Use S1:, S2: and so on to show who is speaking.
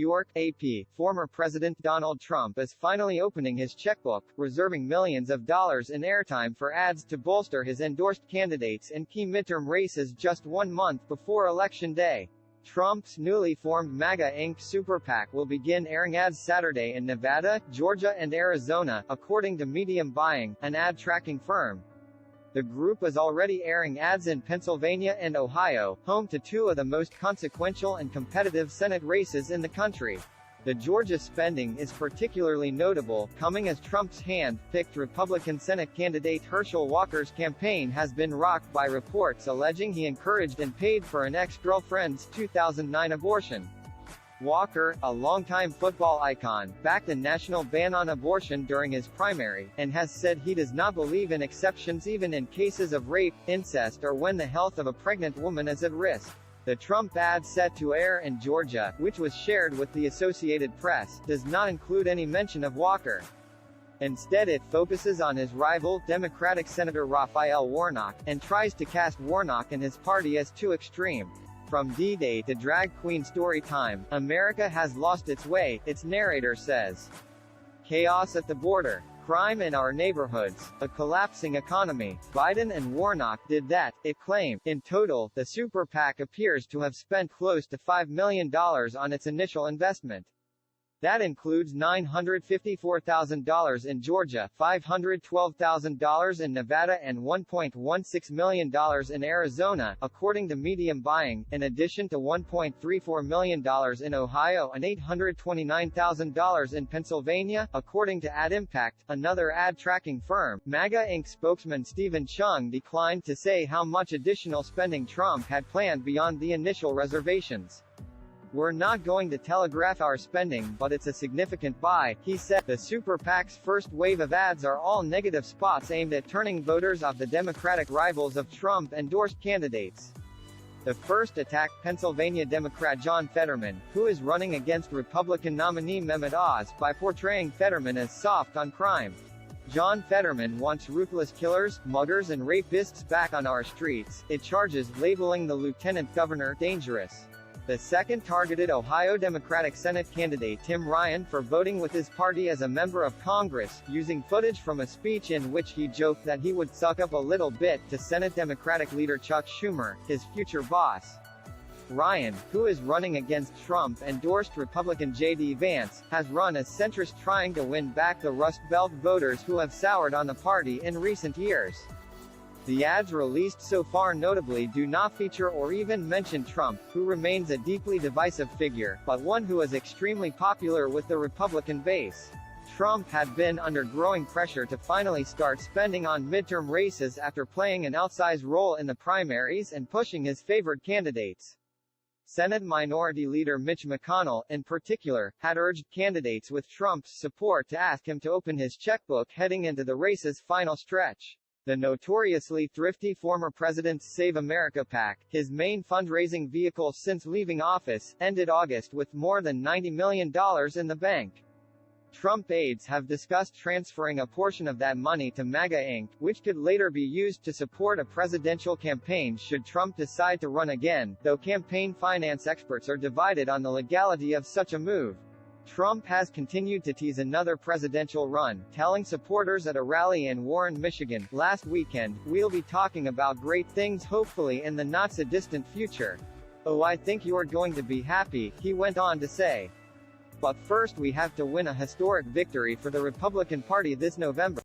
S1: York, AP, former President Donald Trump is finally opening his checkbook, reserving millions of dollars in airtime for ads to bolster his endorsed candidates in key midterm races just 1 month before Election Day. Trump's newly formed MAGA Inc. Super PAC will begin airing ads Saturday in Nevada, Georgia and Arizona, according to Medium Buying, an ad tracking firm. The group is already airing ads in Pennsylvania and Ohio, home to two of the most consequential and competitive Senate races in the country. The Georgia spending is particularly notable, coming as Trump's hand-picked Republican Senate candidate Herschel Walker's campaign has been rocked by reports alleging he encouraged and paid for an ex-girlfriend's 2009 abortion. Walker, a longtime football icon, backed a national ban on abortion during his primary, and has said he does not believe in exceptions even in cases of rape, incest or when the health of a pregnant woman is at risk. The Trump ad set to air in Georgia, which was shared with the Associated Press, does not include any mention of Walker. Instead it focuses on his rival, Democratic Senator Raphael Warnock, and tries to cast Warnock and his party as too extreme. From D-Day to drag queen story time, America has lost its way, its narrator says. Chaos at the border, crime in our neighborhoods, a collapsing economy. Biden and Warnock did that, it claimed. In total, the Super PAC appears to have spent close to $5 million on its initial investment. That includes $954,000 in Georgia, $512,000 in Nevada and $1.16 million in Arizona, according to Medium Buying, in addition to $1.34 million in Ohio and $829,000 in Pennsylvania, according to Ad Impact, another ad tracking firm. MAGA Inc. spokesman Stephen Chung declined to say how much additional spending Trump had planned beyond the initial reservations. "We're not going to telegraph our spending, but it's a significant buy," he said. The Super PAC's first wave of ads are all negative spots aimed at turning voters off the Democratic rivals of Trump-endorsed candidates. The first attacked Pennsylvania Democrat John Fetterman, who is running against Republican nominee Mehmet Oz, by portraying Fetterman as soft on crime. John Fetterman wants ruthless killers, muggers and rapists back on our streets, it charges, labeling the lieutenant governor dangerous. The second targeted Ohio Democratic Senate candidate Tim Ryan for voting with his party as a member of Congress, using footage from a speech in which he joked that he would suck up a little bit to Senate Democratic leader Chuck Schumer, his future boss. Ryan, who is running against Trump-endorsed Republican J.D. Vance, has run as centrist trying to win back the Rust Belt voters who have soured on the party in recent years. The ads released so far notably do not feature or even mention Trump, who remains a deeply divisive figure, but one who is extremely popular with the Republican base. Trump had been under growing pressure to finally start spending on midterm races after playing an outsized role in the primaries and pushing his favored candidates. Senate Minority Leader Mitch McConnell, in particular, had urged candidates with Trump's support to ask him to open his checkbook heading into the race's final stretch. The notoriously thrifty former president's Save America PAC, his main fundraising vehicle since leaving office, ended August with more than $90 million in the bank. Trump aides have discussed transferring a portion of that money to MAGA Inc., which could later be used to support a presidential campaign should Trump decide to run again, though campaign finance experts are divided on the legality of such a move. Trump has continued to tease another presidential run, telling supporters at a rally in Warren, Michigan, last weekend, "We'll be talking about great things hopefully in the not-so-distant future. Oh, I think you're going to be happy," he went on to say. "But first we have to win a historic victory for the Republican Party this November."